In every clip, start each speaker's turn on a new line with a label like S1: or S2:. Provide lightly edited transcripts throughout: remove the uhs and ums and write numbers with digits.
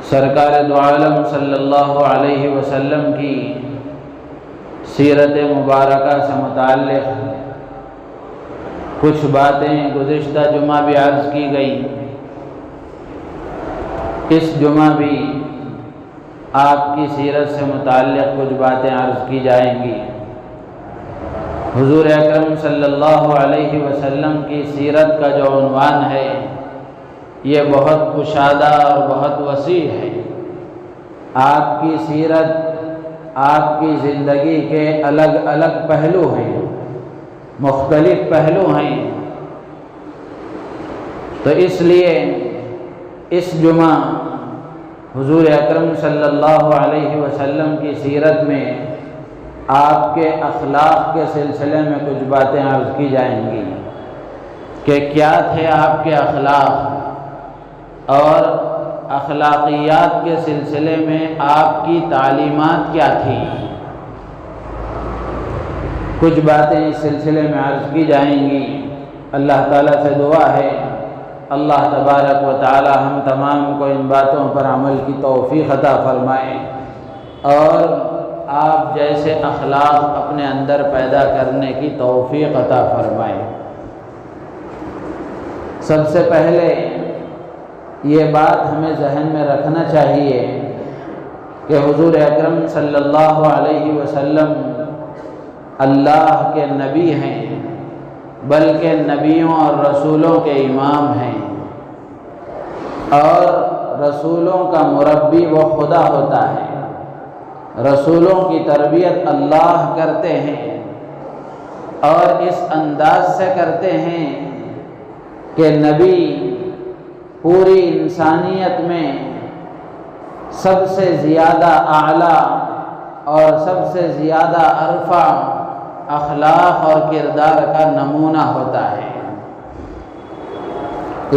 S1: سرکار دو عالم صلی اللہ علیہ وسلم کی سیرت مبارکہ سے متعلق کچھ باتیں گزشتہ جمعہ بھی عرض کی گئی، اس جمعہ بھی آپ کی سیرت سے متعلق کچھ باتیں عرض کی جائیں گی۔ حضور اکرم صلی اللہ علیہ وسلم کی سیرت کا جو عنوان ہے یہ بہت کشادہ اور بہت وسیع ہے۔ آپ کی سیرت آپ کی زندگی کے الگ الگ پہلو ہیں، مختلف پہلو ہیں، تو اس لیے اس جمعہ حضور اکرم صلی اللہ علیہ وسلم کی سیرت میں آپ کے اخلاق کے سلسلے میں کچھ باتیں عرض کی جائیں گی کہ کیا تھے آپ کے اخلاق، اور اخلاقیات کے سلسلے میں آپ کی تعلیمات کیا تھیں۔ کچھ باتیں اس سلسلے میں عرض کی جائیں گی۔ اللہ تعالیٰ سے دعا ہے اللہ تبارک و تعالی ہم تمام کو ان باتوں پر عمل کی توفیق عطا فرمائے، اور آپ جیسے اخلاق اپنے اندر پیدا کرنے کی توفیق عطا فرمائے۔ سب سے پہلے یہ بات ہمیں ذہن میں رکھنا چاہیے کہ حضور اکرم صلی اللہ علیہ وسلم اللہ کے نبی ہیں، بلکہ نبیوں اور رسولوں کے امام ہیں، اور رسولوں کا مربی وہ خدا ہوتا ہے۔ رسولوں کی تربیت اللہ کرتے ہیں، اور اس انداز سے کرتے ہیں کہ نبی پوری انسانیت میں سب سے زیادہ اعلیٰ اور سب سے زیادہ عرفہ اخلاق اور کردار کا نمونہ ہوتا ہے،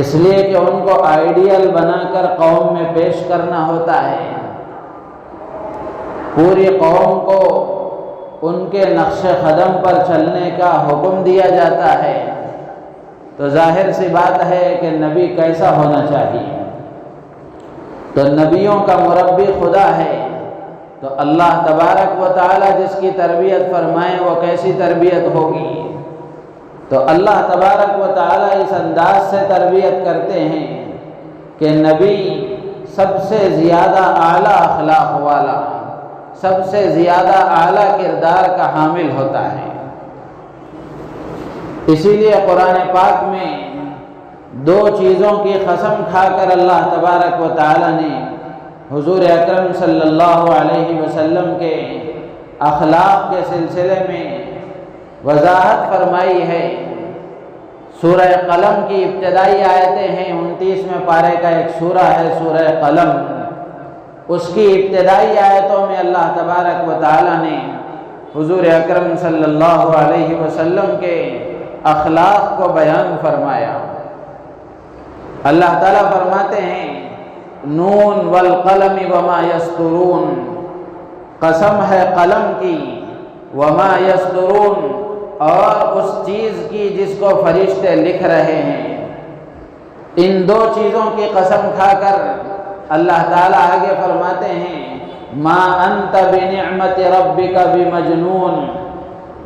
S1: اس لیے کہ ان کو آئیڈیل بنا کر قوم میں پیش کرنا ہوتا ہے۔ پوری قوم کو ان کے نقش قدم پر چلنے کا حکم دیا جاتا ہے، تو ظاہر سی بات ہے کہ نبی کیسا ہونا چاہیے۔ تو نبیوں کا مربی خدا ہے، تو اللہ تبارک و تعالی جس کی تربیت فرمائے وہ کیسی تربیت ہوگی۔ تو اللہ تبارک و تعالی اس انداز سے تربیت کرتے ہیں کہ نبی سب سے زیادہ اعلیٰ اخلاق والا، سب سے زیادہ اعلیٰ کردار کا حامل ہوتا ہے۔ اسی لیے قرآن پاک میں دو چیزوں کی قسم کھا کر اللہ تبارک و تعالی نے حضور اکرم صلی اللہ علیہ وسلم کے اخلاق کے سلسلے میں وضاحت فرمائی ہے۔ سورہ قلم کی ابتدائی آیتیں ہیں، 29ویں پارے کا ایک سورہ ہے سورہ قلم، اس کی ابتدائی آیتوں میں اللہ تبارک و تعالی نے حضور اکرم صلی اللہ علیہ وسلم کے اخلاق کو بیان فرمایا۔ اللہ تعالیٰ فرماتے ہیں نون والقلم وما یسطرون، قسم ہے قلم کی، وما یسطرون، اور اس چیز کی جس کو فرشتے لکھ رہے ہیں۔ ان دو چیزوں کی قسم کھا کر اللہ تعالیٰ آگے فرماتے ہیں ما انت بنعمت ربک بمجنون،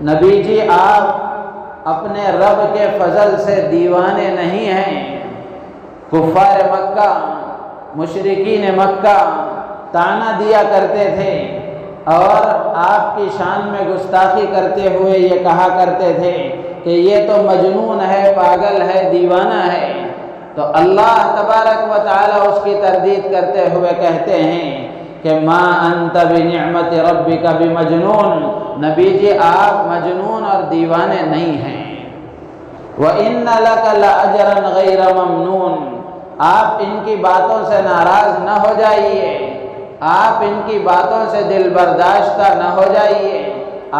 S1: نبی جی آپ اپنے رب کے فضل سے دیوانے نہیں ہیں۔ کفار مکہ، مشرکین مکہ طعنہ دیا کرتے تھے، اور آپ کی شان میں گستاخی کرتے ہوئے یہ کہا کرتے تھے کہ یہ تو مجنون ہے، پاگل ہے، دیوانہ ہے۔ تو اللہ تبارک و تعالی اس کی تردید کرتے ہوئے کہتے ہیں کہ ما انت بنعمت ربک بمجنون، نبی جی آپ مجنون اور دیوانے نہیں ہیں۔ وَإِنَّ لَكَ لَأَجْرًا غَيْرَ مَمْنُونَ، آپ ان کی باتوں سے ناراض نہ ہو جائیے، آپ ان کی باتوں سے دل برداشتہ نہ ہو جائیے،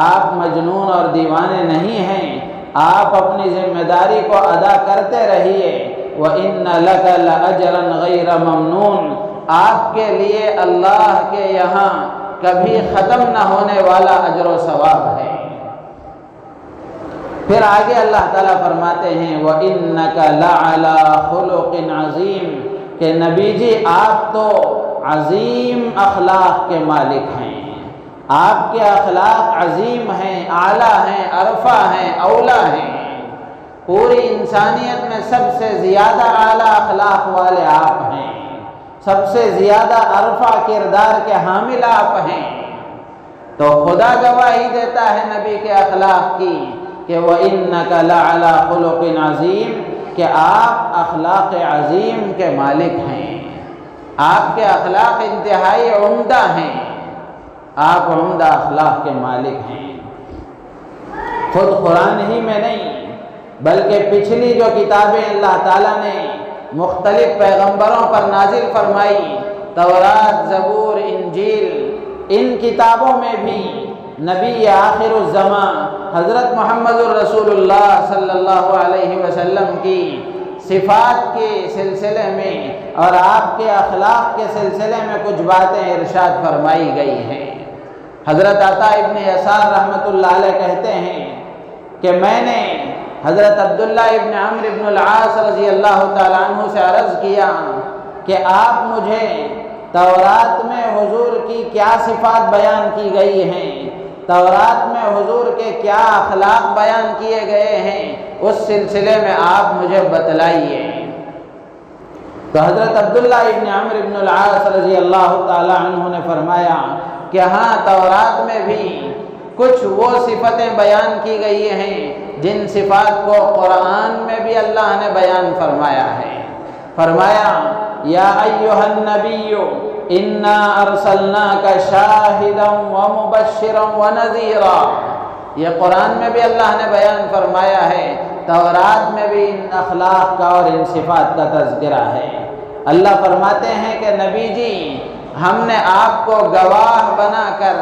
S1: آپ مجنون اور دیوانے نہیں ہیں، آپ اپنی ذمہ داری کو ادا کرتے رہیے۔ وَإِنَّ لَكَ لَأَجْرًا غَيْرَ مَمْنُونَ، آپ کے لیے اللہ کے یہاں کبھی ختم نہ ہونے والا اجر و ثواب ہے۔ پھر آگے اللہ تعالیٰ فرماتے ہیں وَإِنَّكَ لَعَلَىٰ خُلُقٍ عَظِيمٍ، کہ نبی جی آپ تو عظیم اخلاق کے مالک ہیں، آپ کے اخلاق عظیم ہیں، اعلیٰ ہیں، عرفہ ہیں، اولیٰ ہیں۔ پوری انسانیت میں سب سے زیادہ اعلیٰ اخلاق والے آپ ہیں، سب سے زیادہ عرفہ کردار کے حامل آپ ہیں۔ تو خدا گواہی دیتا ہے نبی کے اخلاق کی کہ وَإِنَّكَ لَعَلَىٰ خُلُقٍ عَظِيمٍ، کہ آپ اخلاق عظیم کے مالک ہیں، آپ کے اخلاق انتہائی عمدہ ہیں، آپ عمدہ اخلاق کے مالک ہیں۔ خود قرآن ہی میں نہیں بلکہ پچھلی جو کتابیں اللہ تعالیٰ نے مختلف پیغمبروں پر نازل فرمائی، تورات، زبور، انجیل، ان کتابوں میں بھی نبی آخر الزمان حضرت محمد الرسول اللہ صلی اللہ علیہ وسلم کی صفات کے سلسلے میں اور آپ کے اخلاق کے سلسلے میں کچھ باتیں ارشاد فرمائی گئی ہیں۔ حضرت عطا ابن یسار رحمۃ اللہ علیہ کہتے ہیں کہ میں نے حضرت عبداللہ ابن عمرو ابن العاص رضی اللہ تعالیٰ عنہ سے عرض کیا کہ آپ مجھے تورات میں حضور کی کیا صفات بیان کی گئی ہیں، تورات میں حضور کے کیا اخلاق بیان کیے گئے ہیں، اس سلسلے میں آپ مجھے بتلائیے۔ تو حضرت عبداللہ ابن عمرو ابن العاص رضی اللہ تعالیٰ عنہ نے فرمایا کہ ہاں، تورات میں بھی کچھ وہ صفتیں بیان کی گئی ہیں جن صفات کو قرآن میں بھی اللہ نے بیان فرمایا ہے۔ فرمایا یا ایھا النبی انا ارسلناک شاہدا ومبشرا ونذیرا، یہ قرآن میں بھی اللہ نے بیان فرمایا ہے، تورات میں بھی ان اخلاق کا اور ان صفات کا تذکرہ ہے۔ اللہ فرماتے ہیں کہ نبی جی، ہم نے آپ کو گواہ بنا کر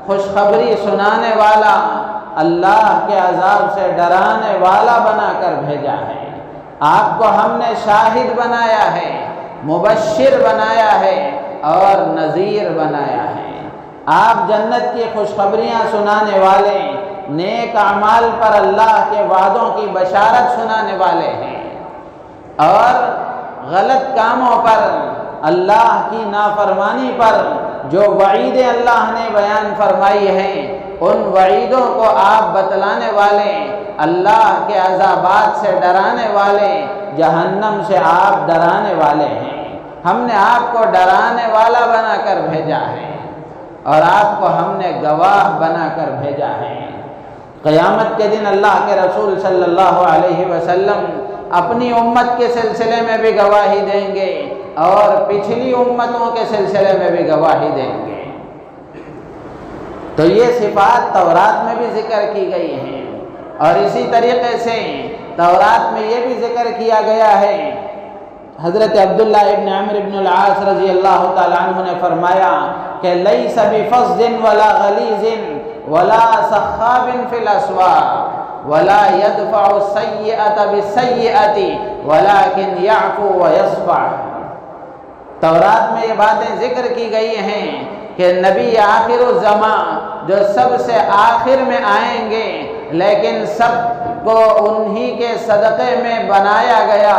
S1: خوشخبری سنانے والا، اللہ کے عذاب سے ڈرانے والا بنا کر بھیجا ہے۔ آپ کو ہم نے شاہد بنایا ہے، مبشر بنایا ہے اور نذیر بنایا ہے۔ آپ جنت کی خوشخبریاں سنانے والے، نیک اعمال پر اللہ کے وعدوں کی بشارت سنانے والے ہیں، اور غلط کاموں پر، اللہ کی نافرمانی پر جو وعیدیں اللہ نے بیان فرمائی ہیں، ان وعیدوں کو آپ بتلانے والے، اللہ کے عذابات سے ڈرانے والے، جہنم سے آپ ڈرانے والے ہیں۔ ہم نے آپ کو ڈرانے والا بنا کر بھیجا ہے اور آپ کو ہم نے گواہ بنا کر بھیجا ہے۔ قیامت کے دن اللہ کے رسول صلی اللہ علیہ وسلم اپنی امت کے سلسلے میں بھی گواہی دیں گے اور پچھلی امتوں کے سلسلے میں بھی گواہی دیں گے۔ تو یہ صفات تورات میں بھی ذکر کی گئی ہیں، اور اسی طریقے سے تورات میں یہ بھی ذکر کیا گیا ہے۔ حضرت عبداللہ ابن عمرو ابن العاص رضی اللہ تعالیٰ عنہ نے فرمایا کہ لیس بفظ ولا غلیظ ولا سخاب فی الاسواق ولا يدفع السیئۃ بالسیئۃ ولکن یعفو ویصفح۔ تورات میں یہ باتیں ذکر کی گئی ہیں کہ نبی آخر الزمان جو سب سے آخر میں آئیں گے، لیکن سب کو انہی کے صدقے میں بنایا گیا،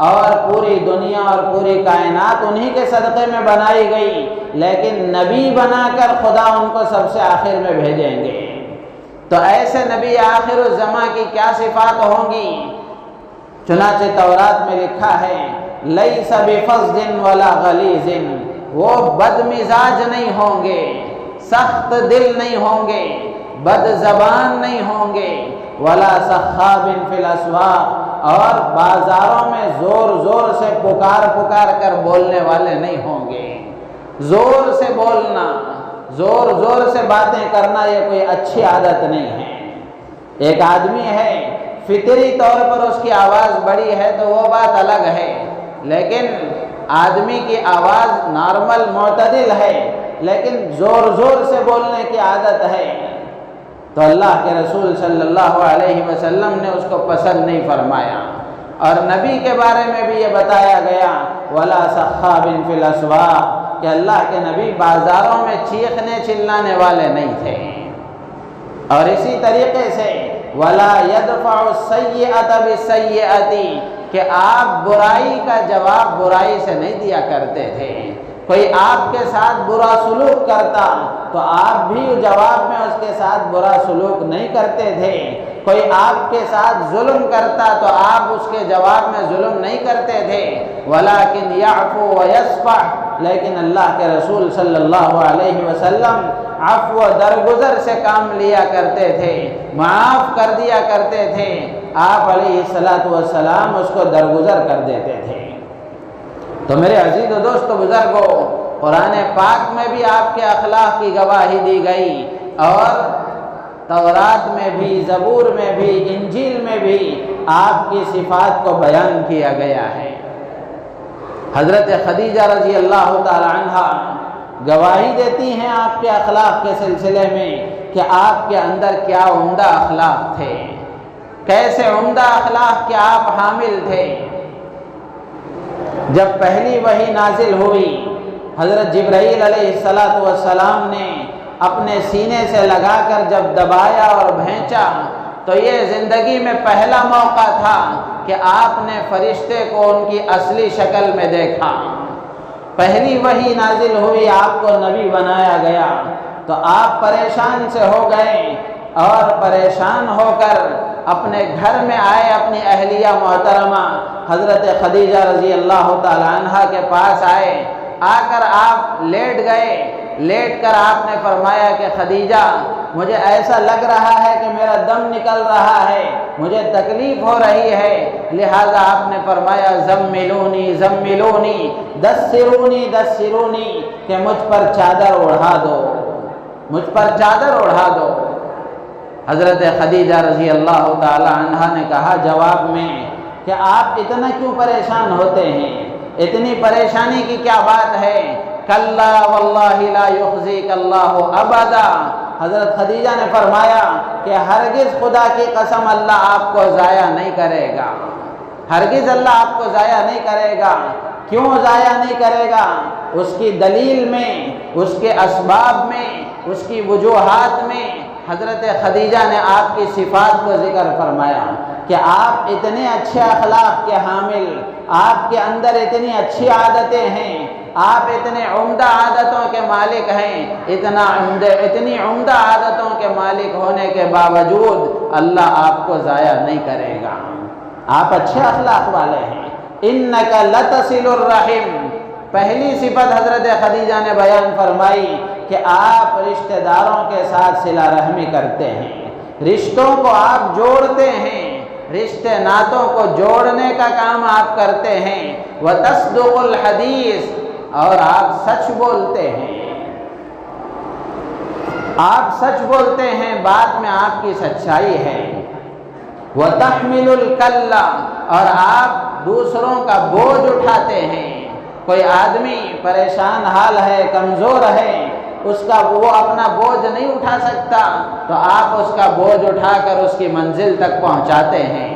S1: اور پوری دنیا اور پوری کائنات انہی کے صدقے میں بنائی گئی، لیکن نبی بنا کر خدا ان کو سب سے آخر میں بھیجیں گے۔ تو ایسے نبی آخر الزمان کی کیا صفات ہوں گی؟ چنانچہ تورات میں لکھا ہے لیس بفظ ولا غلیظ، وہ بد مزاج نہیں ہوں گے، سخت دل نہیں ہوں گے، بد زبان نہیں ہوں گے، ولا سخاب فی الاسواق، اور بازاروں میں زور زور سے پکار پکار کر بولنے والے نہیں ہوں گے۔ زور سے بولنا، زور زور سے باتیں کرنا، یہ کوئی اچھی عادت نہیں ہے۔ ایک آدمی ہے، فطری طور پر اس کی آواز بڑی ہے تو وہ بات الگ ہے، لیکن آدمی کی آواز نارمل معتدل ہے، لیکن زور زور سے بولنے کی عادت ہے، تو اللہ کے رسول صلی اللہ علیہ وسلم نے اس کو پسند نہیں فرمایا۔ اور نبی کے بارے میں بھی یہ بتایا گیا ولا سخاب فی الاسواق، کہ اللہ کے نبی بازاروں میں چیخنے چلانے والے نہیں تھے۔ اور اسی طریقے سے ولا يدفع السیئۃ بالسیئۃ، کہ آپ برائی کا جواب برائی سے نہیں دیا کرتے تھے، کوئی آپ کے ساتھ برا سلوک کرتا تو آپ بھی جواب میں اس کے ساتھ برا سلوک نہیں کرتے تھے، کوئی آپ کے ساتھ ظلم کرتا تو آپ اس کے جواب میں ظلم نہیں کرتے تھے، ولیکن یعفو ویصفح، لیکن اللہ کے رسول صلی اللہ علیہ وسلم عفو درگزر سے کام لیا کرتے تھے، معاف کر دیا کرتے تھے، آپ علیہ السلام اس کو درگزر کر دیتے تھے۔ تو میرے عزیز و دوست و بزرگوں، قرآن پاک میں بھی آپ کے اخلاق کی گواہی دی گئی، اور تورات میں بھی، زبور میں بھی، انجیل میں بھی آپ کی صفات کو بیان کیا گیا ہے۔ حضرت خدیجہ رضی اللہ تعالی عنہ گواہی دیتی ہیں آپ کے اخلاق کے سلسلے میں کہ آپ کے اندر کیا عمدہ اخلاق تھے، کیسے عمدہ اخلاق کے آپ حامل تھے۔ جب پہلی وحی نازل ہوئی، حضرت جبرائیل علیہ السلام نے اپنے سینے سے لگا کر جب دبایا اور بھینچا تو یہ زندگی میں پہلا موقع تھا کہ آپ نے فرشتے کو ان کی اصلی شکل میں دیکھا۔ پہلی وحی نازل ہوئی، آپ کو نبی بنایا گیا تو آپ پریشان سے ہو گئے، اور پریشان ہو کر اپنے گھر میں آئے، اپنی اہلیہ محترمہ حضرت خدیجہ رضی اللہ تعالی عنہ کے پاس آئے، آ کر آپ لیٹ گئے، لیٹ کر آپ نے فرمایا کہ خدیجہ مجھے ایسا لگ رہا ہے کہ میرا دم نکل رہا ہے، مجھے تکلیف ہو رہی ہے، لہٰذا آپ نے فرمایا زملونی زملونی دثرونی دثرونی، کہ مجھ پر چادر اڑھا دو، مجھ پر چادر اڑھا دو۔ حضرت خدیجہ رضی اللہ تعالی عنہ نے کہا جواب میں کہ آپ اتنا کیوں پریشان ہوتے ہیں، اتنی پریشانی کی کیا بات ہے؟ کلا واللہ لا یخزیک اللہ ابدا، حضرت خدیجہ نے فرمایا کہ ہرگز خدا کی قسم اللہ آپ کو ضائع نہیں کرے گا، ہرگز اللہ آپ کو ضائع نہیں کرے گا۔ کیوں ضائع نہیں کرے گا؟ اس کی دلیل میں، اس کے اسباب میں، اس کی وجوہات میں حضرت خدیجہ نے آپ کی صفات کو ذکر فرمایا کہ آپ اتنے اچھے اخلاق کے حامل، آپ کے اندر اتنی اچھی عادتیں ہیں، آپ اتنے عمدہ عادتوں کے مالک ہیں، اتنی عمدہ عادتوں کے مالک ہونے کے باوجود اللہ آپ کو ضائع نہیں کرے گا، آپ اچھے اخلاق والے ہیں۔ انک لتصل الرحم، پہلی صفت حضرت خدیجہ نے بیان فرمائی کہ آپ رشتہ داروں کے ساتھ صلہ رحمی کرتے ہیں، رشتوں کو آپ جوڑتے ہیں، رشتے ناتوں کو جوڑنے کا کام آپ کرتے ہیں۔ وتصدق الحدیث، اور آپ سچ بولتے ہیں، آپ سچ بولتے ہیں، بات میں آپ کی سچائی ہے۔ وتحمل الکل، اور آپ دوسروں کا بوجھ اٹھاتے ہیں۔ کوئی آدمی پریشان حال ہے، کمزور ہے، اس کا وہ اپنا بوجھ نہیں اٹھا سکتا تو آپ اس کا بوجھ اٹھا کر اس کی منزل تک پہنچاتے ہیں۔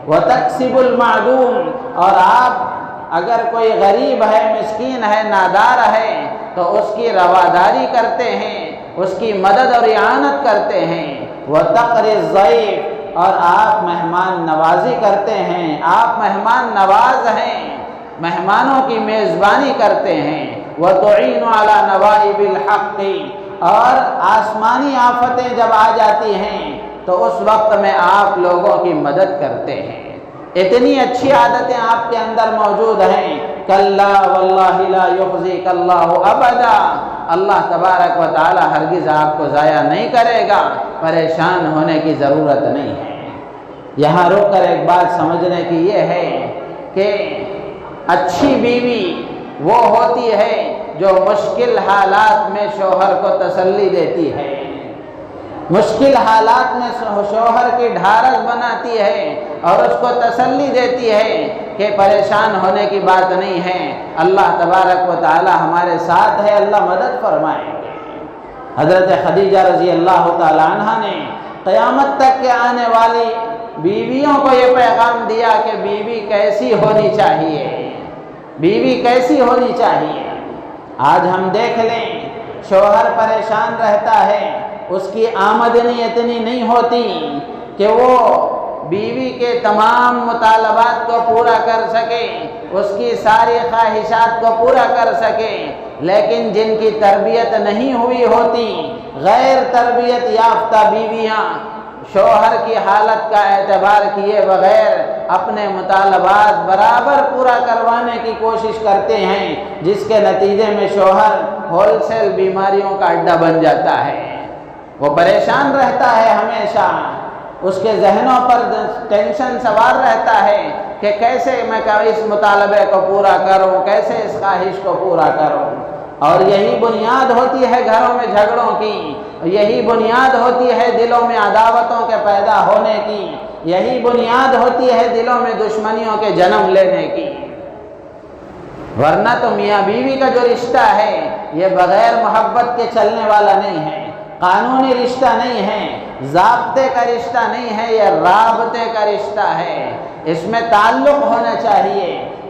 S1: وتکسب المعدوم، اور آپ اگر کوئی غریب ہے، مسکین ہے، نادار ہے تو اس کی رواداری کرتے ہیں، اس کی مدد اور اعانت کرتے ہیں۔ وتقری الضیف، اور آپ مہمان نوازی کرتے ہیں، آپ مہمان نواز ہیں، مہمانوں کی میزبانی کرتے ہیں۔ وتعین علی نوائب الحق، اور آسمانی آفتیں جب آ جاتی ہیں تو اس وقت میں آپ لوگوں کی مدد کرتے ہیں۔ اتنی اچھی عادتیں آپ کے اندر موجود ہیں۔ کلا واللہ لا یخزیک اللہ ابدا، اللہ تبارک و تعالی ہرگز آپ کو ضائع نہیں کرے گا، پریشان ہونے کی ضرورت نہیں ہے۔ یہاں رک کر ایک بات سمجھنے کی یہ ہے کہ اچھی بیوی وہ ہوتی ہے جو مشکل حالات میں شوہر کو تسلی دیتی ہے، مشکل حالات میں شوہر کی ڈھارس بناتی ہے اور اس کو تسلی دیتی ہے کہ پریشان ہونے کی بات نہیں ہے، اللہ تبارک و تعالی ہمارے ساتھ ہے، اللہ مدد فرمائیں گے۔ حضرت خدیجہ رضی اللہ تعالی عنہ نے قیامت تک کے آنے والی بیویوں کو یہ پیغام دیا کہ بیوی کیسی ہونی چاہیے، بیوی کیسی ہونی چاہیے۔ آج ہم دیکھ لیں، شوہر پریشان رہتا ہے، اس کی آمدنی اتنی نہیں ہوتی کہ وہ بیوی کے تمام مطالبات کو پورا کر سکے، اس کی ساری خواہشات کو پورا کر سکے، لیکن جن کی تربیت نہیں ہوئی ہوتی، غیر تربیت یافتہ بیویاں شوہر کی حالت کا اعتبار کیے بغیر اپنے مطالبات برابر پورا کروانے کی کوشش کرتے ہیں، جس کے نتیجے میں شوہر ہول سیل بیماریوں کا اڈا بن جاتا ہے۔ وہ پریشان رہتا ہے، ہمیشہ اس کے ذہنوں پر ٹینشن سوار رہتا ہے کہ کیسے میں اس مطالبے کو پورا کروں، کیسے اس خواہش کو پورا کروں۔ اور یہی بنیاد ہوتی ہے گھروں میں جھگڑوں کی، یہی بنیاد ہوتی ہے دلوں میں عداوتوں کے پیدا ہونے کی، یہی بنیاد ہوتی ہے دلوں میں دشمنیوں کے جنم لینے کی۔ ورنہ تو میاں بیوی کا جو رشتہ ہے یہ بغیر محبت کے چلنے والا نہیں ہے، قانونی رشتہ نہیں ہے، ضابطے کا رشتہ نہیں ہے، یہ رابطے کا رشتہ ہے۔ اس میں تعلق ہونا چاہیے،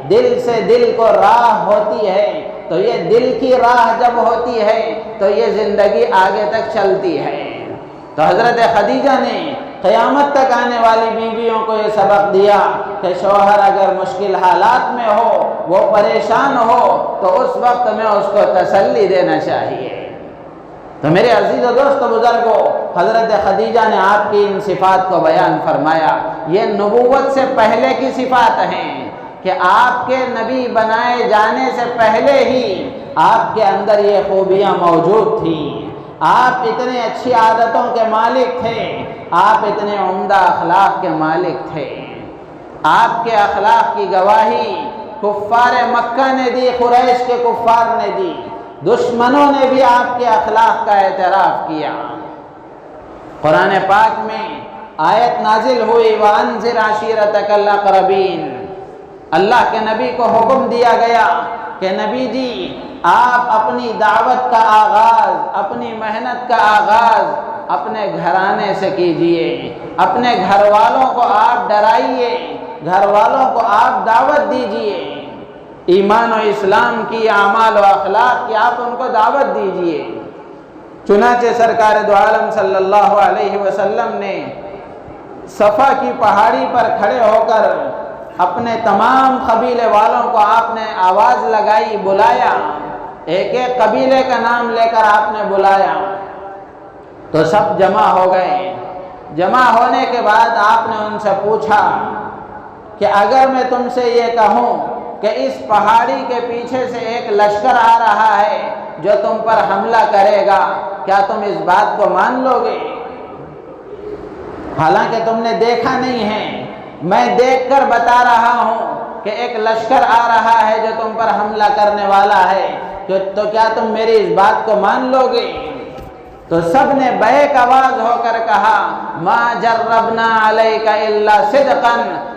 S1: دل سے دل کو راہ ہوتی ہے، تو یہ دل کی راہ جب ہوتی ہے تو یہ زندگی آگے تک چلتی ہے۔ تو حضرت خدیجہ نے قیامت تک آنے والی بیویوں کو یہ سبق دیا کہ شوہر اگر مشکل حالات میں ہو، وہ پریشان ہو، تو اس وقت میں اس کو تسلی دینا چاہیے۔ تو میرے عزیز و دوست و بزرگوں، حضرت خدیجہ نے آپ کی ان صفات کو بیان فرمایا۔ یہ نبوت سے پہلے کی صفات ہیں کہ آپ کے نبی بنائے جانے سے پہلے ہی آپ کے اندر یہ خوبیاں موجود تھیں۔ آپ اتنے اچھی عادتوں کے مالک تھے، آپ اتنے عمدہ اخلاق کے مالک تھے۔ آپ کے اخلاق کی گواہی کفار مکہ نے دی، قریش کے کفار نے دی، دشمنوں نے بھی آپ کے اخلاق کا اعتراف کیا۔ قرآن پاک میں آیت نازل ہوئی وَأَنذِرْ عَشِيرَتَكَ الْأَقْرَبِينَ، اللہ کے نبی کو حکم دیا گیا کہ نبی جی آپ اپنی دعوت کا آغاز، اپنی محنت کا آغاز اپنے گھرانے سے کیجئے، اپنے گھر والوں کو آپ ڈرائیے، گھر والوں کو آپ دعوت دیجئے، ایمان و اسلام کی، اعمال و اخلاق کی آپ ان کو دعوت دیجئے۔ چنانچہ سرکار دو عالم صلی اللہ علیہ وسلم نے صفا کی پہاڑی پر کھڑے ہو کر اپنے تمام قبیلے والوں کو آپ نے آواز لگائی، بلایا، ایک ایک قبیلے کا نام لے کر آپ نے بلایا، تو سب جمع ہو گئے۔ جمع ہونے کے بعد آپ نے ان سے پوچھا کہ اگر میں تم سے یہ کہوں کہ اس پہاڑی کے پیچھے سے ایک لشکر آ رہا ہے جو تم پر حملہ کرے گا، کیا تم اس بات کو مان لو گے؟ حالانکہ تم نے دیکھا نہیں ہے، میں دیکھ کر بتا رہا ہوں کہ ایک لشکر آ رہا ہے جو تم پر حملہ کرنے والا ہے، تو کیا تم میری اس بات کو مان لو گے؟ تو سب نے بیک آواز ہو کر کہا ما جربنا علیک الا صدقا،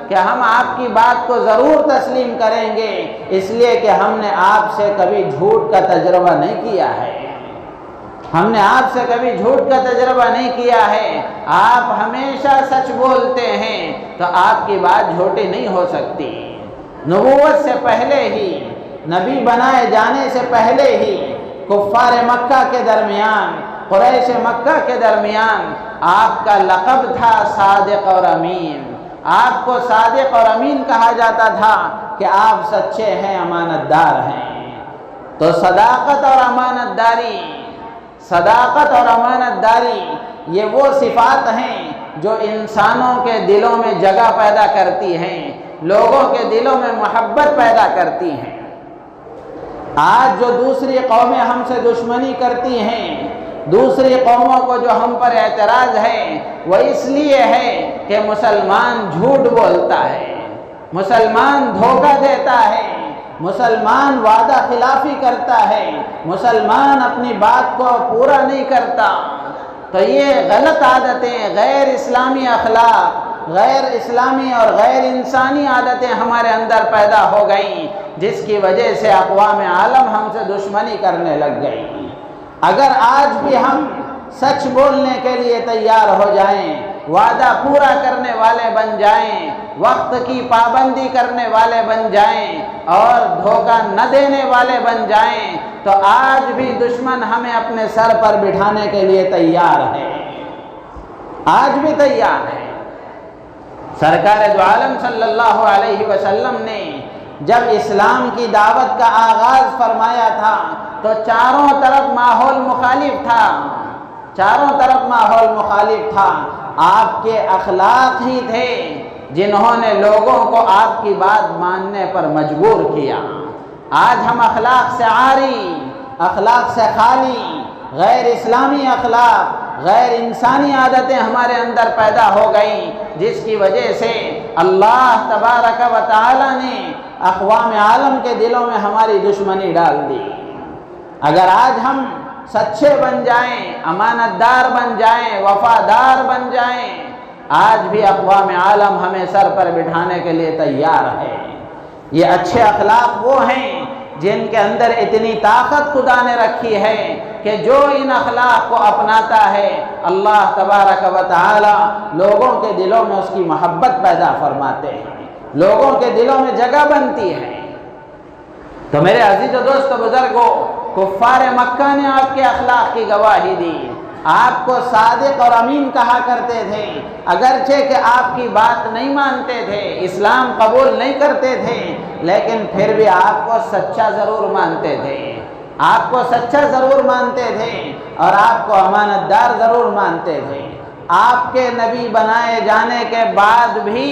S1: کہ ہم آپ کی بات کو ضرور تسلیم کریں گے، اس لیے کہ ہم نے آپ سے کبھی جھوٹ کا تجربہ نہیں کیا ہے، ہم نے آپ سے کبھی جھوٹ کا تجربہ نہیں کیا ہے، آپ ہمیشہ سچ بولتے ہیں، تو آپ کی بات جھوٹی نہیں ہو سکتی۔ نبوت سے پہلے ہی، نبی بنائے جانے سے پہلے ہی کفار مکہ کے درمیان، قریش مکہ کے درمیان آپ کا لقب تھا صادق اور امین۔ آپ کو صادق اور امین کہا جاتا تھا کہ آپ سچے ہیں، امانت دار ہیں۔ تو صداقت اور امانت داری، صداقت اور امانت داری یہ وہ صفات ہیں جو انسانوں کے دلوں میں جگہ پیدا کرتی ہیں، لوگوں کے دلوں میں محبت پیدا کرتی ہیں۔ آج جو دوسری قومیں ہم سے دشمنی کرتی ہیں، دوسری قوموں کو جو ہم پر اعتراض ہے، وہ اس لیے ہے کہ مسلمان جھوٹ بولتا ہے، مسلمان دھوکہ دیتا ہے، مسلمان وعدہ خلافی کرتا ہے، مسلمان اپنی بات کو پورا نہیں کرتا۔ تو یہ غلط عادتیں، غیر اسلامی اخلاق، غیر اسلامی اور غیر انسانی عادتیں ہمارے اندر پیدا ہو گئیں، جس کی وجہ سے اقوام عالم ہم سے دشمنی کرنے لگ گئی۔ اگر آج بھی ہم سچ بولنے کے لیے تیار ہو جائیں، وعدہ پورا کرنے والے بن جائیں، وقت کی پابندی کرنے والے بن جائیں اور دھوکہ نہ دینے والے بن جائیں، تو آج بھی دشمن ہمیں اپنے سر پر بٹھانے کے لیے تیار ہے، آج بھی تیار ہے۔ سرکار دو عالم صلی اللہ علیہ وسلم نے جب اسلام کی دعوت کا آغاز فرمایا تھا تو چاروں طرف ماحول مخالف تھا، چاروں طرف ماحول مخالف تھا۔ آپ کے اخلاق ہی تھے جنہوں نے لوگوں کو آپ کی بات ماننے پر مجبور کیا۔ آج ہم اخلاق سے عاری، اخلاق سے خالی، غیر اسلامی اخلاق، غیر انسانی عادتیں ہمارے اندر پیدا ہو گئیں، جس کی وجہ سے اللہ تبارک و تعالی نے اقوام عالم کے دلوں میں ہماری دشمنی ڈال دی۔ اگر آج ہم سچے بن جائیں، امانت دار بن جائیں، وفادار بن جائیں، آج بھی اقوام عالم ہمیں سر پر بٹھانے کے لیے تیار ہے۔ یہ اچھے اخلاق وہ ہیں جن کے اندر اتنی طاقت خدا نے رکھی ہے کہ جو ان اخلاق کو اپناتا ہے اللہ تبارک و تعالی لوگوں کے دلوں میں اس کی محبت پیدا فرماتے ہیں، لوگوں کے دلوں میں جگہ بنتی ہے۔ تو میرے عزیز و دوست بزرگوں، کفار مکہ نے آپ کے اخلاق کی گواہی دی، آپ کو صادق اور امین کہا کرتے تھے، اگرچہ کہ آپ کی بات نہیں مانتے تھے، اسلام قبول نہیں کرتے تھے، لیکن پھر بھی آپ کو سچا ضرور مانتے تھے، آپ کو سچا ضرور مانتے تھے اور آپ کو امانت دار ضرور مانتے تھے۔ آپ کے نبی بنائے جانے کے بعد بھی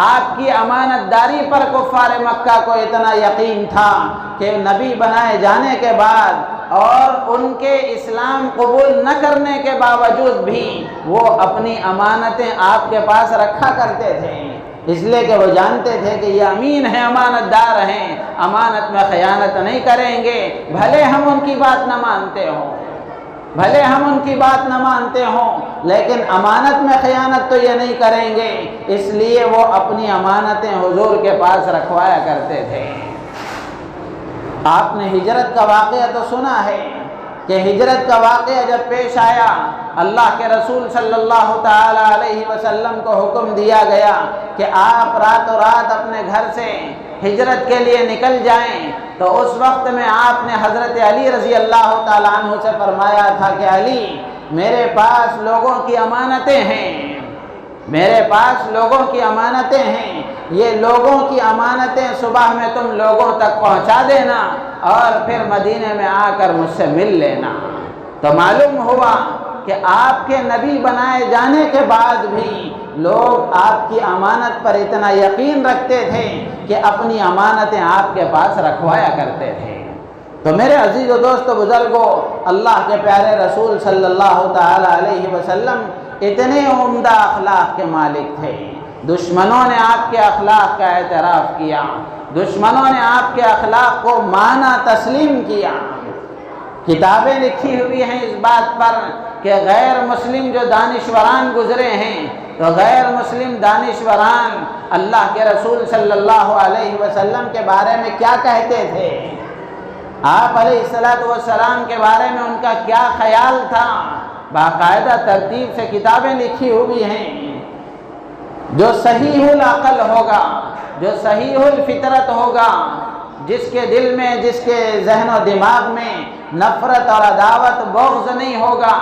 S1: آپ کی امانت داری پر کفار مکہ کو اتنا یقین تھا کہ نبی بنائے جانے کے بعد اور ان کے اسلام قبول نہ کرنے کے باوجود بھی وہ اپنی امانتیں آپ کے پاس رکھا کرتے تھے، اس لیے کہ وہ جانتے تھے کہ یہ امین ہیں، امانت دار ہیں، امانت میں خیانت نہیں کریں گے، بھلے ہم ان کی بات نہ مانتے ہوں، بھلے ہم ان کی بات نہ مانتے ہوں، لیکن امانت میں خیانت تو یہ نہیں کریں گے، اس لیے وہ اپنی امانتیں حضور کے پاس رکھوایا کرتے تھے۔ آپ نے ہجرت کا واقعہ تو سنا ہے کہ ہجرت کا واقعہ جب پیش آیا، اللہ کے رسول صلی اللہ تعالی علیہ وسلم کو حکم دیا گیا کہ آپ راتوں رات اپنے گھر سے ہجرت کے لیے نکل جائیں، تو اس وقت میں آپ نے حضرت علی رضی اللہ تعالیٰ عنہ سے فرمایا تھا کہ علی، میرے پاس لوگوں کی امانتیں ہیں، میرے پاس لوگوں کی امانتیں ہیں، یہ لوگوں کی امانتیں صبح میں تم لوگوں تک پہنچا دینا اور پھر مدینے میں آ کر مجھ سے مل لینا۔ تو معلوم ہوا کہ آپ کے نبی بنائے جانے کے بعد بھی لوگ آپ کی امانت پر اتنا یقین رکھتے تھے کہ اپنی امانتیں آپ کے پاس رکھوایا کرتے تھے۔ تو میرے عزیز و دوست بزرگوں، اللہ کے پیارے رسول صلی اللہ تعالی علیہ وسلم اتنے عمدہ اخلاق کے مالک تھے، دشمنوں نے آپ کے اخلاق کا اعتراف کیا، دشمنوں نے آپ کے اخلاق کو مانا، تسلیم کیا۔ کتابیں لکھی ہوئی ہیں اس بات پر کہ غیر مسلم جو دانشوران گزرے ہیں، تو غیر مسلم دانشوران اللہ کے رسول صلی اللہ علیہ وسلم کے بارے میں کیا کہتے تھے، آپ علیہ السلام کے بارے میں ان کا کیا خیال تھا، باقاعدہ ترتیب سے کتابیں لکھی ہوئی ہیں۔ جو صحیح العقل ہوگا، جو صحیح الفطرت ہوگا، جس کے دل میں، جس کے ذہن و دماغ میں نفرت اور عداوت، بغض نہیں ہوگا،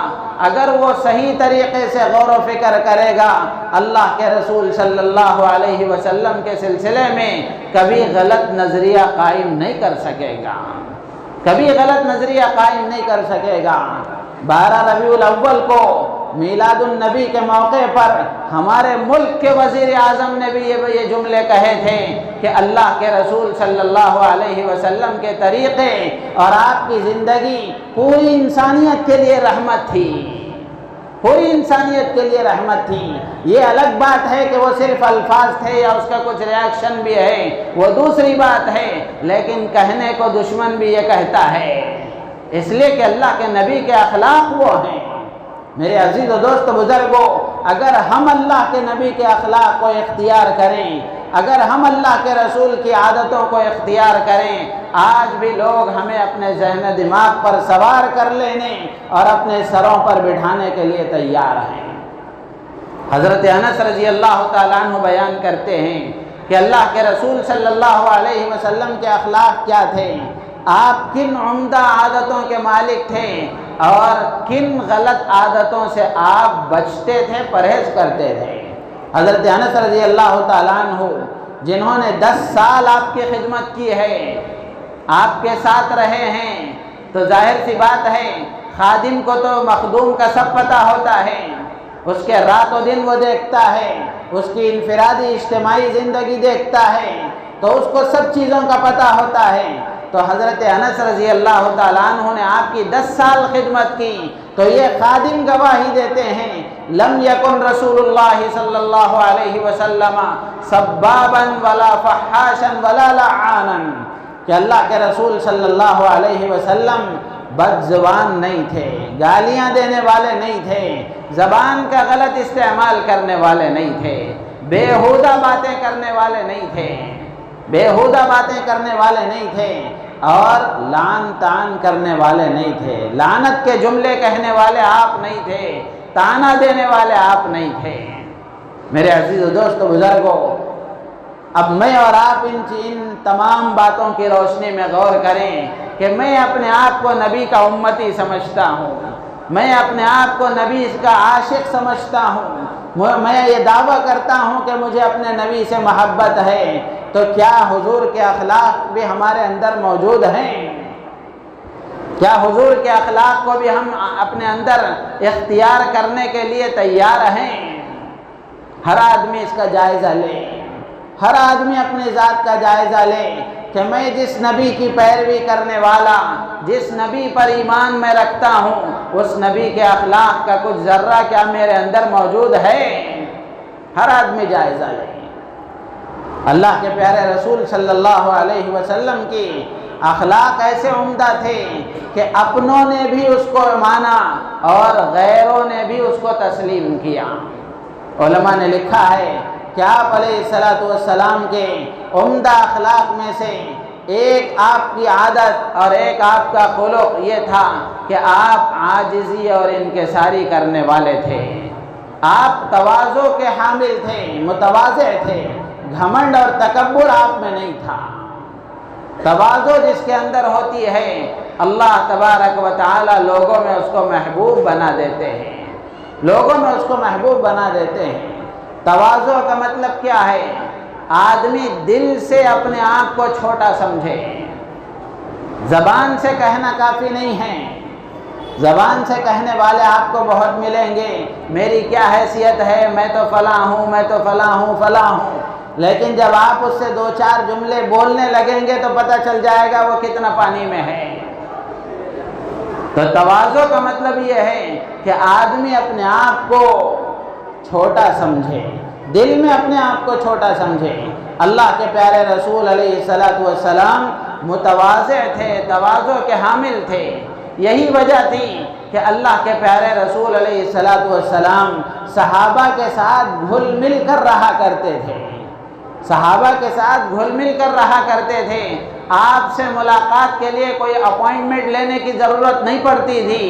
S1: اگر وہ صحیح طریقے سے غور و فکر کرے گا، اللہ کے رسول صلی اللہ علیہ وسلم کے سلسلے میں کبھی غلط نظریہ قائم نہیں کر سکے گا، کبھی غلط نظریہ قائم نہیں کر سکے گا۔ 12 ربیع الاول کو میلاد النبی کے موقع پر ہمارے ملک کے وزیر اعظم نے بھی یہ جملے کہے تھے کہ اللہ کے رسول صلی اللہ علیہ وسلم کے طریقے اور آپ کی زندگی پوری انسانیت کے لیے رحمت تھی، پوری انسانیت کے لیے رحمت تھی۔ یہ الگ بات ہے کہ وہ صرف الفاظ تھے یا اس کا کچھ ریاکشن بھی ہے، وہ دوسری بات ہے، لیکن کہنے کو دشمن بھی یہ کہتا ہے، اس لیے کہ اللہ کے نبی کے اخلاق وہ ہیں۔ میرے عزیز و دوست بزرگوں، اگر ہم اللہ کے نبی کے اخلاق کو اختیار کریں، اگر ہم اللہ کے رسول کی عادتوں کو اختیار کریں، آج بھی لوگ ہمیں اپنے ذہن دماغ پر سوار کر لینے اور اپنے سروں پر بٹھانے کے لیے تیار ہیں۔ حضرت انس رضی اللہ تعالیٰ عنہ بیان کرتے ہیں کہ اللہ کے رسول صلی اللہ علیہ وسلم کے اخلاق کیا تھے، آپ کن عمدہ عادتوں کے مالک تھے اور کن غلط عادتوں سے آپ بچتے تھے، پرہیز کرتے تھے۔ حضرت انس رضی اللہ تعالیٰ عنہ جنہوں نے 10 سال آپ کی خدمت کی ہے، آپ کے ساتھ رہے ہیں، تو ظاہر سی بات ہے خادم کو تو مخدوم کا سب پتہ ہوتا ہے، اس کے رات و دن وہ دیکھتا ہے، اس کی انفرادی اجتماعی زندگی دیکھتا ہے، تو اس کو سب چیزوں کا پتہ ہوتا ہے۔ تو حضرت انس رضی اللہ تعالیٰ عنہ نے آپ کی 10 سال خدمت کی، تو یہ خادم گواہی دیتے ہیں لم یکن رسول اللہ صلی اللہ علیہ وسلم سبابا ولا فحاشا ولا لعانا، کہ اللہ کے رسول صلی اللہ علیہ وسلم بد زبان نہیں تھے، گالیاں دینے والے نہیں تھے، زبان کا غلط استعمال کرنے والے نہیں تھے، بیہودہ باتیں کرنے والے نہیں تھے، بیہودہ باتیں کرنے والے نہیں تھے، اور لعن طعن کرنے والے نہیں تھے، لعنت کے جملے کہنے والے آپ نہیں تھے، طعنہ دینے والے آپ نہیں تھے۔ میرے عزیز و دوست و بزرگوں، اب میں اور آپ ان تمام باتوں کی روشنی میں غور کریں کہ میں اپنے آپ کو نبی کا امتی سمجھتا ہوں، میں اپنے آپ کو نبی کا عاشق سمجھتا ہوں، میں یہ دعویٰ کرتا ہوں کہ مجھے اپنے نبی سے محبت ہے، تو کیا حضور کے اخلاق بھی ہمارے اندر موجود ہیں؟ کیا حضور کے اخلاق کو بھی ہم اپنے اندر اختیار کرنے کے لیے تیار ہیں؟ ہر آدمی اس کا جائزہ لے، ہر آدمی اپنی ذات کا جائزہ لے کہ میں جس نبی کی پیروی کرنے والا، جس نبی پر ایمان میں رکھتا ہوں، اس نبی کے اخلاق کا کچھ ذرہ کیا میرے اندر موجود ہے؟ ہر آدمی جائزہ لے۔ اللہ کے پیارے رسول صلی اللہ علیہ وسلم کی اخلاق ایسے عمدہ تھے کہ اپنوں نے بھی اس کو مانا اور غیروں نے بھی اس کو تسلیم کیا۔ علماء نے لکھا ہے کہ آپ علیہ السلام کے عمدہ اخلاق میں سے ایک آپ کی عادت اور ایک آپ کا خلق یہ تھا کہ آپ عاجزی اور انکساری کرنے والے تھے، آپ تواضع کے حامل تھے، متواضع تھے، گھمنڈ اور تکبر آپ میں نہیں تھا۔ تواضع جس کے اندر ہوتی ہے اللہ تبارک و تعالی لوگوں میں اس کو محبوب بنا دیتے ہیں، لوگوں میں اس کو محبوب بنا دیتے ہیں۔ تواضع کا مطلب کیا ہے؟ آدمی دل سے اپنے آپ کو چھوٹا سمجھے، زبان سے کہنا کافی نہیں ہے۔ زبان سے کہنے والے آپ کو بہت ملیں گے، میری کیا حیثیت ہے، میں تو فلاں ہوں، میں تو فلاں ہوں، فلاں ہوں، لیکن جب آپ اس سے 2-4 جملے بولنے لگیں گے تو پتہ چل جائے گا وہ کتنا پانی میں ہے۔ تو تواضع کا مطلب یہ ہے کہ آدمی اپنے آپ کو چھوٹا سمجھے، دل میں اپنے آپ کو چھوٹا سمجھے۔ اللہ کے پیارے رسول علیہ السلام متواضع تھے، تواضع کے حامل تھے۔ یہی وجہ تھی کہ اللہ کے پیارے رسول علیہ السلام صحابہ کے ساتھ گھل مل کر رہا کرتے تھے، صحابہ کے ساتھ گھل مل کر رہا کرتے تھے۔ آپ سے ملاقات کے لیے کوئی اپوائنٹمنٹ لینے کی ضرورت نہیں پڑتی تھی،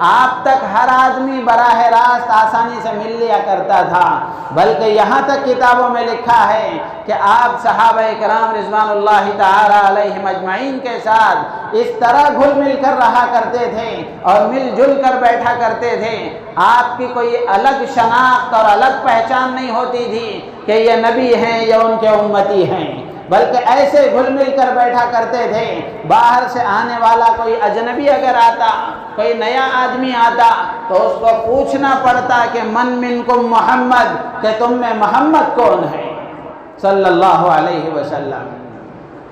S1: آپ تک ہر آدمی براہ راست آسانی سے مل لیا کرتا تھا، بلکہ یہاں تک کتابوں میں لکھا ہے کہ آپ صحابہ کرام رضوان اللہ تعالی علیہم اجمعین کے ساتھ اس طرح گھل مل کر رہا کرتے تھے اور مل جل کر بیٹھا کرتے تھے، آپ کی کوئی الگ شناخت اور الگ پہچان نہیں ہوتی تھی کہ یہ نبی ہیں یا ان کے امتی ہیں، بلکہ ایسے گھل مل کر بیٹھا کرتے تھے۔ باہر سے آنے والا کوئی اجنبی اگر آتا، کوئی نیا آدمی آتا، تو اس کو پوچھنا پڑتا کہ من منکم محمد، کہ تم میں محمد کون ہے صلی اللہ علیہ وسلم۔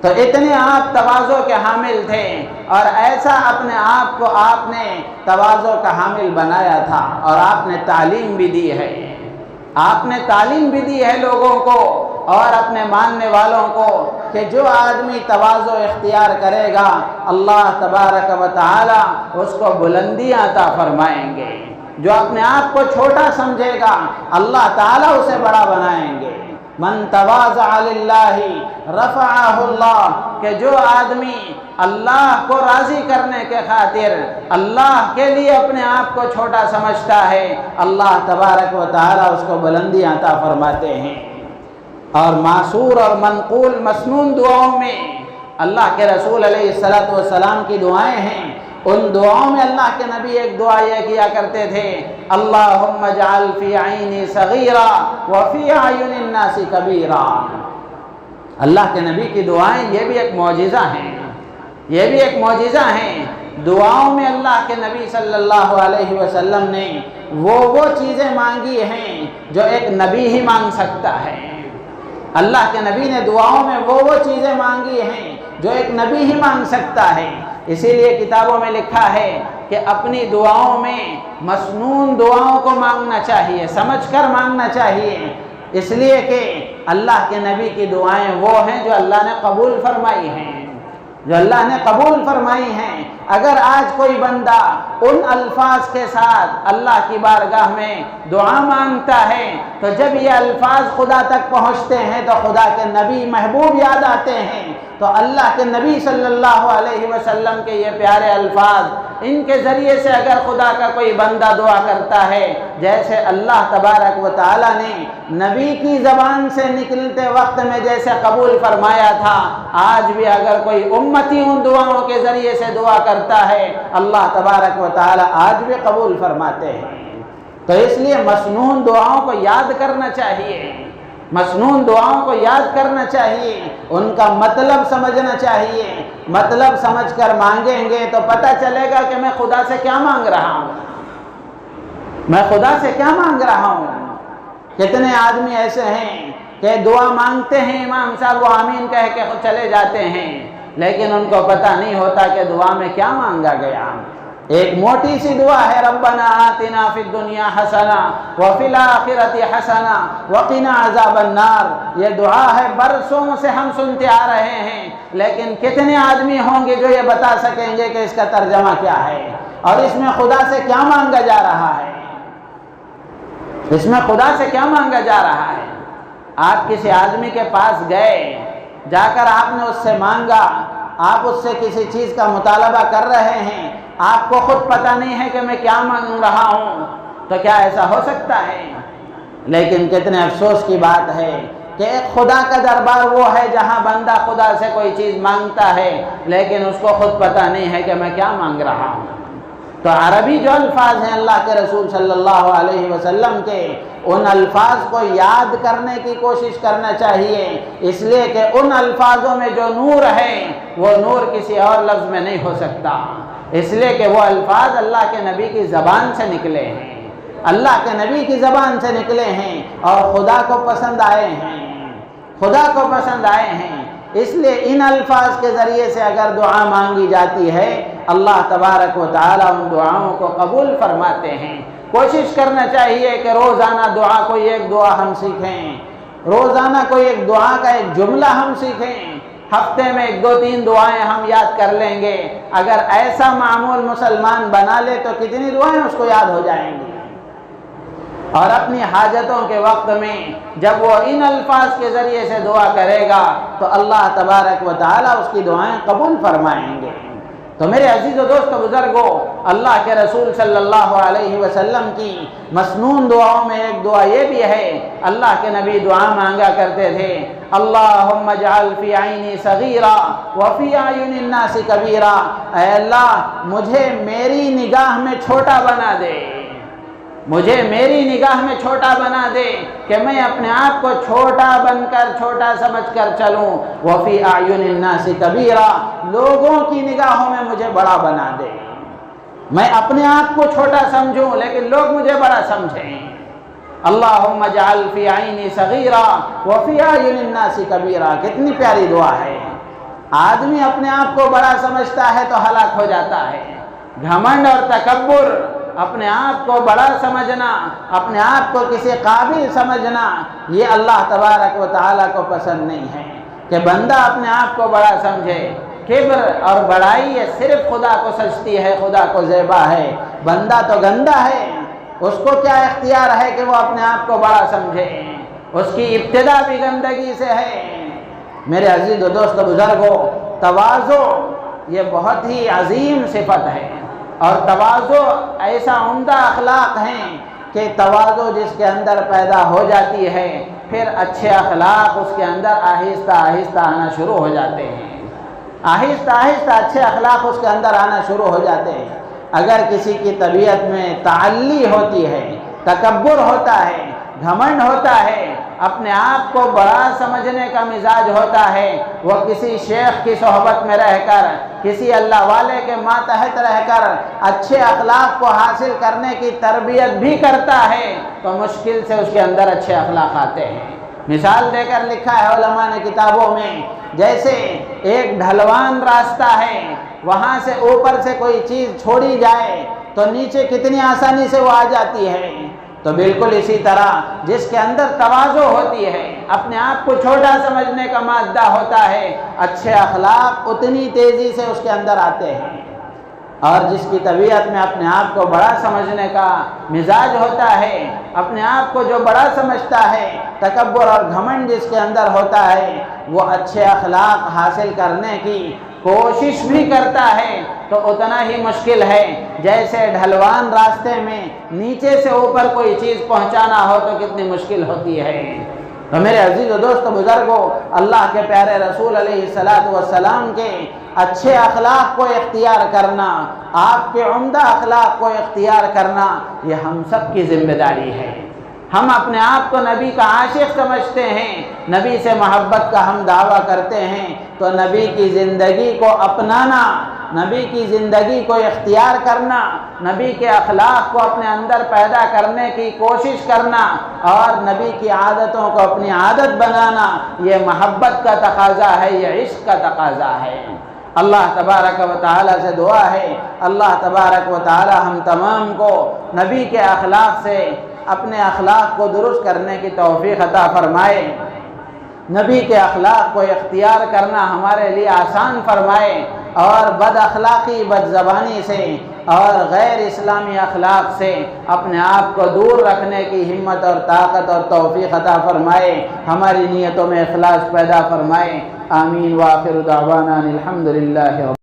S1: تو اتنے آپ تواضع کے حامل تھے، اور ایسا اپنے آپ کو آپ نے تواضع کا حامل بنایا تھا، اور آپ نے تعلیم بھی دی ہے، آپ نے تعلیم بھی دی ہے لوگوں کو اور اپنے ماننے والوں کو کہ جو آدمی تواضع اختیار کرے گا اللہ تبارک و تعالی اس کو بلندیاں عطا فرمائیں گے، جو اپنے آپ کو چھوٹا سمجھے گا اللہ تعالی اسے بڑا بنائیں گے۔ من تواضع للہ رفعہ اللہ، کہ جو آدمی اللہ کو راضی کرنے کے خاطر اللہ کے لیے اپنے آپ کو چھوٹا سمجھتا ہے، اللہ تبارک و تعالی اس کو بلندی عطا فرماتے ہیں۔ اور معصور اور منقول مسنون دعاؤں میں اللہ کے رسول علیہ السلام کی دعائیں ہیں، ان دعاؤں میں اللہ کے نبی ایک دعا یہ کیا کرتے تھے اللہم اجعل فی عینی صغیرا وفی اعین الناس کبیرا۔ اللہ کے نبی کی دعائیں یہ بھی ایک معجزہ ہیں، یہ بھی ایک معجزہ ہیں۔ دعاؤں میں اللہ کے نبی صلی اللہ علیہ وسلم نے وہ چیزیں مانگی ہیں جو ایک نبی ہی مانگ سکتا ہے۔ اللہ کے نبی نے دعاؤں میں وہ چیزیں مانگی ہیں جو ایک نبی ہی مانگ سکتا ہے۔ اسی لیے کتابوں میں لکھا ہے کہ اپنی دعاؤں میں مسنون دعاؤں کو مانگنا چاہیے، سمجھ کر مانگنا چاہیے، اس لیے کہ اللہ کے نبی کی دعائیں وہ ہیں جو اللہ نے قبول فرمائی ہیں، جو اللہ نے قبول فرمائی ہیں۔ اگر آج کوئی بندہ ان الفاظ کے ساتھ اللہ کی بارگاہ میں دعا مانگتا ہے تو جب یہ الفاظ خدا تک پہنچتے ہیں تو خدا کے نبی محبوب یاد آتے ہیں، تو اللہ کے نبی صلی اللہ علیہ وسلم کے یہ پیارے الفاظ، ان کے ذریعے سے اگر خدا کا کوئی بندہ دعا کرتا ہے، جیسے اللہ تبارک و تعالیٰ نے نبی کی زبان سے نکلتے وقت میں جیسے قبول فرمایا تھا، آج بھی اگر کوئی امتی ان دعاؤں کے ذریعے سے دعا کرتا ہے، اللہ تبارک و تعالیٰ آج بھی قبول فرماتے ہیں۔ تو اس لیے مسنون دعاؤں کو یاد کرنا چاہیے، مسنون دعاؤں کو یاد کرنا چاہیے، ان کا مطلب سمجھنا چاہیے۔ مطلب سمجھ کر مانگیں گے تو پتہ چلے گا کہ میں خدا سے کیا مانگ رہا ہوں، میں خدا سے کیا مانگ رہا ہوں۔ کتنے آدمی ایسے ہیں کہ دعا مانگتے ہیں، امام صاحب وہ آمین کہہ کے چلے جاتے ہیں، لیکن ان کو پتہ نہیں ہوتا کہ دعا میں کیا مانگا گیا۔ ایک موٹی سی دعا ہے، ربنا آتنا فی الدنیا حسنہ وفی الآخرۃ حسنہ وقنا عذاب النار۔ یہ دعا ہے، برسوں سے ہم سنتے آ رہے ہیں، لیکن کتنے آدمی ہوں گے جو یہ بتا سکیں گے کہ اس کا ترجمہ کیا ہے اور اس میں خدا سے کیا مانگا جا رہا ہے، اس میں خدا سے کیا مانگا جا رہا ہے۔ آپ کسی آدمی کے پاس گئے، جا کر آپ نے اس سے مانگا، آپ اس سے کسی چیز کا مطالبہ کر رہے ہیں، آپ کو خود پتہ نہیں ہے کہ میں کیا مانگ رہا ہوں، تو کیا ایسا ہو سکتا ہے؟ لیکن کتنے افسوس کی بات ہے کہ ایک خدا کا دربار وہ ہے جہاں بندہ خدا سے کوئی چیز مانگتا ہے لیکن اس کو خود پتہ نہیں ہے کہ میں کیا مانگ رہا ہوں۔ تو عربی جو الفاظ ہیں اللہ کے رسول صلی اللہ علیہ وسلم کے، ان الفاظ کو یاد کرنے کی کوشش کرنا چاہیے، اس لیے کہ ان الفاظوں میں جو نور ہے وہ نور کسی اور لفظ میں نہیں ہو سکتا، اس لیے کہ وہ الفاظ اللہ کے نبی کی زبان سے نکلے ہیں، اللہ کے نبی کی زبان سے نکلے ہیں اور خدا کو پسند آئے ہیں، خدا کو پسند آئے ہیں۔ اس لیے ان الفاظ کے ذریعے سے اگر دعا مانگی جاتی ہے، اللہ تبارک و تعالیٰ ان دعاؤں کو قبول فرماتے ہیں۔ کوشش کرنا چاہیے کہ روزانہ دعا کوئی ایک دعا ہم سیکھیں، روزانہ کوئی ایک دعا کا ایک جملہ ہم سیکھیں، ہفتے میں 2-3 دعائیں ہم یاد کر لیں گے۔ اگر ایسا معمول مسلمان بنا لے تو کتنی دعائیں اس کو یاد ہو جائیں گی، اور اپنی حاجتوں کے وقت میں جب وہ ان الفاظ کے ذریعے سے دعا کرے گا تو اللہ تبارک و تعالیٰ اس کی دعائیں قبول فرمائیں گے۔ تو میرے عزیز و دوست بزرگوں، اللہ کے رسول صلی اللہ علیہ وسلم کی مسنون دعاؤں میں ایک دعا یہ بھی ہے، اللہ کے نبی دعا مانگا کرتے تھے، اللہم اجعل فی عینی صغیرا وفی اعین الناس کبیرا۔ اے اللہ مجھے میری نگاہ میں چھوٹا بنا دے، مجھے میری نگاہ میں چھوٹا بنا دے کہ میں اپنے آپ کو چھوٹا بن کر، چھوٹا سمجھ کر چلوں، وفی اعین الناس کبیرا، لوگوں کی نگاہوں میں مجھے بڑا بنا دے، میں اپنے آپ کو چھوٹا سمجھوں لیکن لوگ مجھے بڑا سمجھیں۔ اللہم اجعل فی عینی صغیرا وفی اعین الناس کبیرا، کتنی پیاری دعا ہے۔ آدمی اپنے آپ کو بڑا سمجھتا ہے تو ہلاک ہو جاتا ہے۔ گھمنڈ اور تکبر، اپنے آپ کو بڑا سمجھنا، اپنے آپ کو کسی قابل سمجھنا، یہ اللہ تبارک و تعالیٰ کو پسند نہیں ہے کہ بندہ اپنے آپ کو بڑا سمجھے۔ کبر اور بڑائی یہ صرف خدا کو سجتی ہے، خدا کو زیبا ہے، بندہ تو گندا ہے، اس کو کیا اختیار ہے کہ وہ اپنے آپ کو بڑا سمجھے، اس کی ابتدا بھی گندگی سے ہے۔ میرے عزیز و دوست بزرگوں، تواضع یہ بہت ہی عظیم صفت ہے، اور تواضع ایسا عمدہ اخلاق ہیں کہ تواضع جس کے اندر پیدا ہو جاتی ہے، پھر اچھے اخلاق اس کے اندر آہستہ آہستہ آنا شروع ہو جاتے ہیں، آہستہ آہستہ اچھے اخلاق اس کے اندر آنا شروع ہو جاتے ہیں۔ اگر کسی کی طبیعت میں تعلی ہوتی ہے، تکبر ہوتا ہے، گھمنڈ ہوتا ہے، اپنے آپ کو بڑا سمجھنے کا مزاج ہوتا ہے، وہ کسی شیخ کی صحبت میں رہ کر، کسی اللہ والے کے ماتحت رہ کر اچھے اخلاق کو حاصل کرنے کی تربیت بھی کرتا ہے تو مشکل سے اس کے اندر اچھے اخلاق آتے ہیں۔ مثال دے کر لکھا ہے علماء نے کتابوں میں، جیسے ایک ڈھلوان راستہ ہے، وہاں سے اوپر سے کوئی چیز چھوڑی جائے تو نیچے کتنی آسانی سے وہ آ جاتی ہے، تو بالکل اسی طرح جس کے اندر تواضع ہوتی ہے، اپنے آپ کو چھوٹا سمجھنے کا مادہ ہوتا ہے، اچھے اخلاق اتنی تیزی سے اس کے اندر آتے ہیں۔ اور جس کی طبیعت میں اپنے آپ کو بڑا سمجھنے کا مزاج ہوتا ہے، اپنے آپ کو جو بڑا سمجھتا ہے، تکبر اور گھمنڈ جس کے اندر ہوتا ہے، وہ اچھے اخلاق حاصل کرنے کی کوشش بھی کرتا ہے تو اتنا ہی مشکل ہے جیسے ڈھلوان راستے میں نیچے سے اوپر کوئی چیز پہنچانا ہو تو کتنی مشکل ہوتی ہے۔ تو میرے عزیز و دوست بزرگوں، اللہ کے پیارے رسول علیہ السلام کے اچھے اخلاق کو اختیار کرنا، آپ کے عمدہ اخلاق کو اختیار کرنا، یہ ہم سب کی ذمہ داری ہے۔ ہم اپنے آپ کو نبی کا عاشق سمجھتے ہیں، نبی سے محبت کا ہم دعویٰ کرتے ہیں، تو نبی کی زندگی کو اپنانا، نبی کی زندگی کو اختیار کرنا، نبی کے اخلاق کو اپنے اندر پیدا کرنے کی کوشش کرنا اور نبی کی عادتوں کو اپنی عادت بنانا، یہ محبت کا تقاضا ہے، یہ عشق کا تقاضا ہے۔ اللہ تبارک و تعالیٰ سے دعا ہے، اللہ تبارک و تعالیٰ ہم تمام کو نبی کے اخلاق سے اپنے اخلاق کو درست کرنے کی توفیق عطا فرمائے، نبی کے اخلاق کو اختیار کرنا ہمارے لیے آسان فرمائے، اور بد اخلاقی، بد زبانی سے اور غیر اسلامی اخلاق سے اپنے آپ کو دور رکھنے کی ہمت اور طاقت اور توفیق عطا فرمائے، ہماری نیتوں میں اخلاص پیدا فرمائے۔ آمین۔ وآخر دعوانا الحمدللہ۔